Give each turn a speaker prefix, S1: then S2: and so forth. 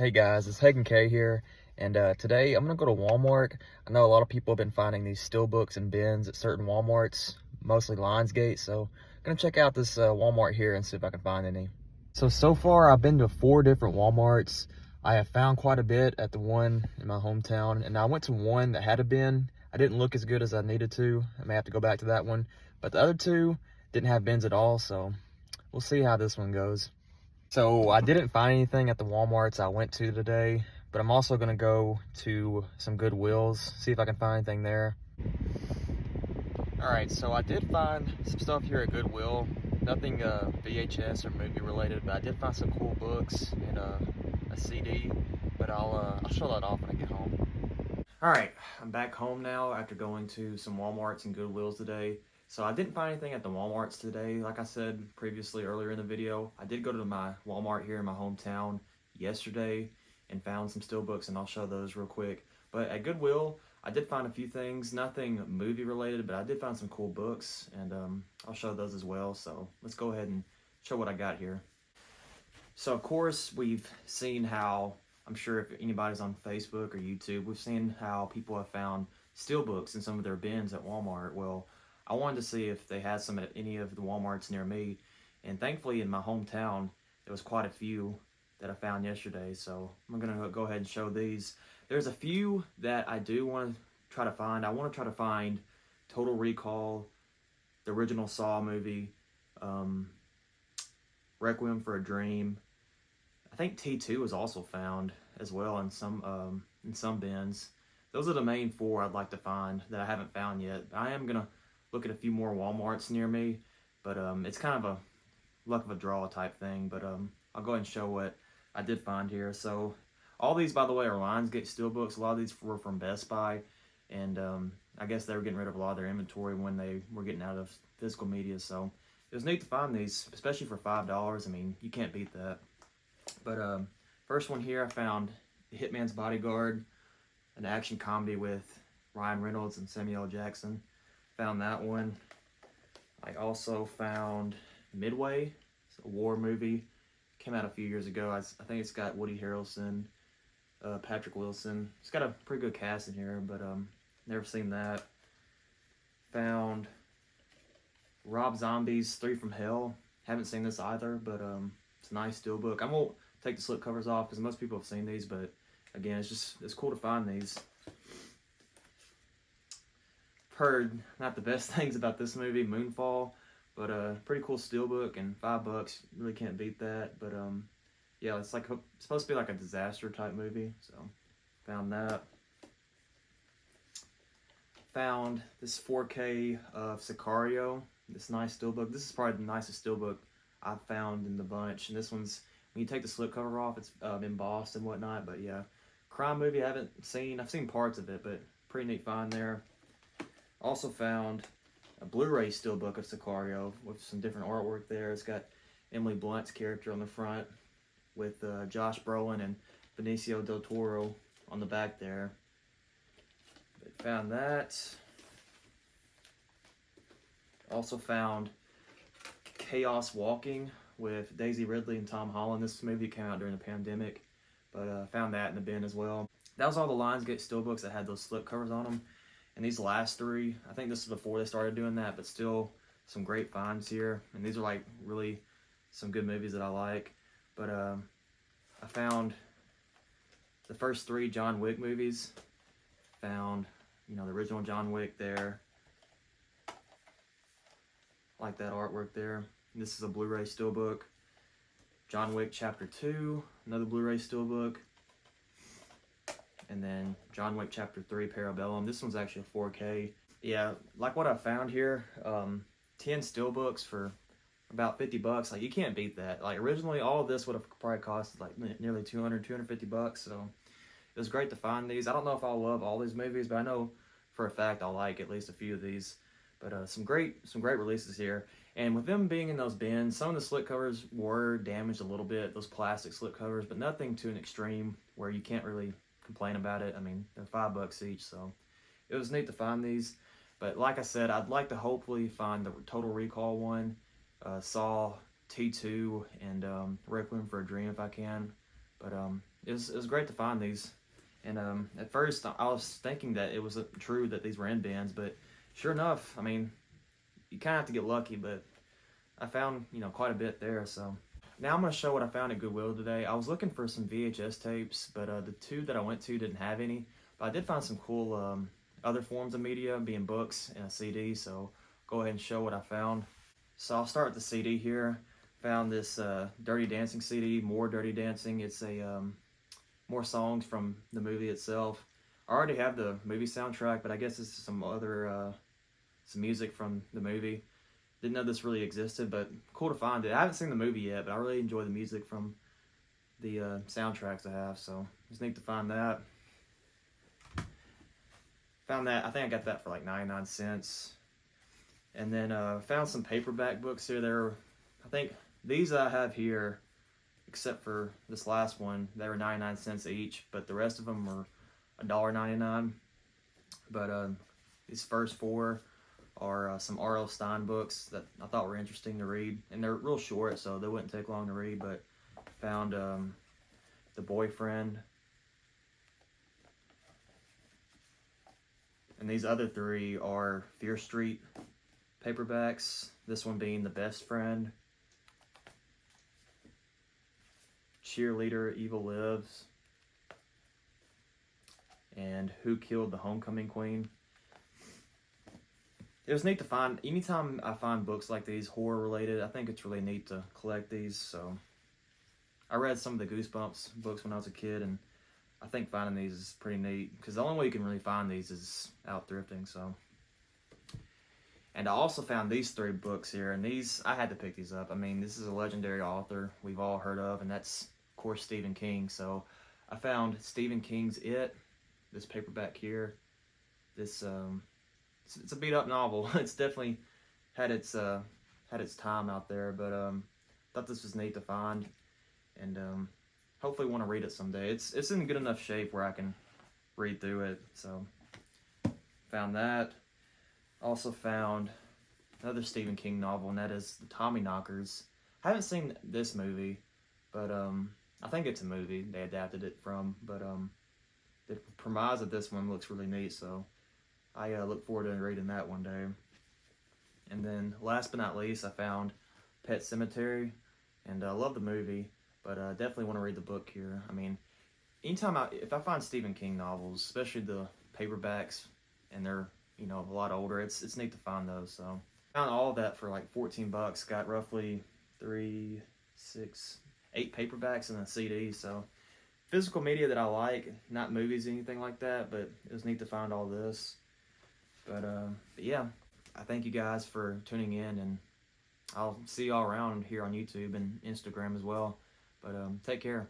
S1: Hey guys, it's Hagan K here, and today I'm gonna go to Walmart. I know a lot of people have been finding these steelbooks and bins at certain Walmarts, mostly Lionsgate, so I'm gonna check out this Walmart here and see if I can find any. So far I've been to 4 different Walmarts. I have found quite a bit at the one in my hometown, and I went to one that had a bin. I didn't look as good as I needed to. I may have to go back to that one, but the other 2 didn't have bins at all, so we'll see how this one goes. So I didn't find anything at the Walmarts I went to today, but I'm also gonna go to some Goodwills, see if I can find anything there. All right, so I did find some stuff here at Goodwill. Nothing VHS or movie related, but I did find some cool books and a CD, but I'll show that off when I get home. All right, I'm back home now after going to some Walmarts and Goodwills today. So I didn't find anything at the Walmarts today. Like I said previously earlier in the video, I did go to my Walmart here in my hometown yesterday and found some steelbooks, and I'll show those real quick. But at Goodwill, I did find a few things, nothing movie related, but I did find some cool books, and I'll show those as well. So let's go ahead and show what I got here. So of course, we've seen how, I'm sure if anybody's on Facebook or YouTube, we've seen how people have found steelbooks in some of their bins at Walmart. Well, I wanted to see if they had some at any of the Walmarts near me, and thankfully in my hometown there was quite a few that I found yesterday, so I'm gonna go ahead and show these. There's a few that I do want to try to find. I want to try to find Total Recall, the original Saw movie, Requiem for a Dream. I think T2 was also found as well in some bins. Those are the main 4 I'd like to find that I haven't found yet. I am gonna look at a few more Walmarts near me, but it's kind of a luck of a draw type thing. But I'll go ahead and show what I did find here. So all these, by the way, are Lionsgate steelbooks. A lot of these were from Best Buy, and I guess they were getting rid of a lot of their inventory when they were getting out of physical media. So it was neat to find these, especially for $5. I mean, you can't beat that. But first one here, I found Hitman's Bodyguard, an action comedy with Ryan Reynolds and Samuel L. Jackson. Found that one. I also found Midway. It's a war movie. Came out a few years ago. I think it's got Woody Harrelson, Patrick Wilson. It's got a pretty good cast in here, but never seen that. Found Rob Zombie's 3 from Hell. Haven't seen this either, but it's a nice steelbook. I won't take the slip covers off because most people have seen these, but again, it's cool to find these. Heard not the best things about this movie, Moonfall, but pretty cool steelbook, and $5, really can't beat that. But yeah, it's like supposed to be like a disaster type movie, so found that. Found this 4K of Sicario, this nice steelbook. This is probably the nicest steelbook I've found in the bunch, and this one's, when you take the slipcover off, it's embossed and whatnot. But yeah, crime movie I've seen parts of it, but pretty neat find there. Also found a Blu-ray steelbook of Sicario with some different artwork there. It's got Emily Blunt's character on the front with Josh Brolin and Benicio del Toro on the back there. But found that. Also found Chaos Walking with Daisy Ridley and Tom Holland. This movie came out during the pandemic, but found that in the bin as well. That was all the Lionsgate steelbooks that had those slip covers on them. And these last 3, I think this is before they started doing that, but still some great finds here. And these are like really some good movies that I like. But I found the first 3 John Wick movies. Found, the original John Wick there. Like that artwork there. This is a Blu-ray steelbook. John Wick Chapter 2, another Blu-ray steelbook. And then John Wick Chapter 3, Parabellum. This one's actually a 4K. Yeah, like what I found here, 10 steelbooks for about $50. Like, you can't beat that. Like, originally, all of this would have probably cost like nearly $250. So it was great to find these. I don't know if I'll love all these movies, but I know for a fact I'll like at least a few of these. But some great releases here. And with them being in those bins, some of the slip covers were damaged a little bit, those plastic slip covers, but nothing to an extreme where you can't really complain about it. I mean, they're $5 each, so it was neat to find these. But like I said, I'd like to hopefully find the Total Recall one, Saw T2, and Requiem for a Dream if I can. But it was great to find these. And at first, I was thinking that it was true that these were in bins, but sure enough, I mean, you kind of have to get lucky, but I found, quite a bit there. So now I'm going to show what I found at Goodwill today. I was looking for some VHS tapes, but the two that I went to didn't have any. But I did find some cool other forms of media, being books and a CD. So go ahead and show what I found. So I'll start with the CD here. Found this Dirty Dancing CD, More Dirty Dancing. It's a more songs from the movie itself. I already have the movie soundtrack, but I guess this is some other some music from the movie. Didn't know this really existed, but cool to find it. I haven't seen the movie yet, but I really enjoy the music from the soundtracks I have, so it's neat to find that. Found that, I think I got that for like 99 cents. And then found some paperback books here. I think these I have here, except for this last one, they were 99 cents each, but the rest of them were $1.99. But these first four are some R.L. Stine books that I thought were interesting to read, and they're real short, so they wouldn't take long to read. But found The Boyfriend, and these other three are Fear Street paperbacks, this one being The Best Friend, Cheerleader, Evil Lives, and Who Killed the Homecoming Queen. It was neat to find. Anytime I find books like these, horror related, I think it's really neat to collect these. So I read some of the Goosebumps books when I was a kid, and I think finding these is pretty neat, because the only way you can really find these is out thrifting. So, and I also found these three books here, and these, I had to pick these up. I mean, this is a legendary author we've all heard of, and that's, of course, Stephen King. So I found Stephen King's It, this paperback here. This it's a beat up novel. It's definitely had its time out there, but thought this was neat to find, and hopefully want to read it someday. It's in good enough shape where I can read through it. So found that. Also found another Stephen King novel, and that is The Tommyknockers. I haven't seen this movie, but I think it's a movie they adapted it from. But the premise of this one looks really neat, so I look forward to reading that one day. And then last but not least, I found Pet Sematary, and I love the movie, but definitely want to read the book here. I mean, anytime if I find Stephen King novels, especially the paperbacks, and they're a lot older, it's neat to find those. So found all of that for like 14 bucks. Got roughly 3, 6, 8 paperbacks and a CD. So physical media that I like, not movies, anything like that, but it was neat to find all this. But yeah, I thank you guys for tuning in, and I'll see y'all around here on YouTube and Instagram as well. But take care.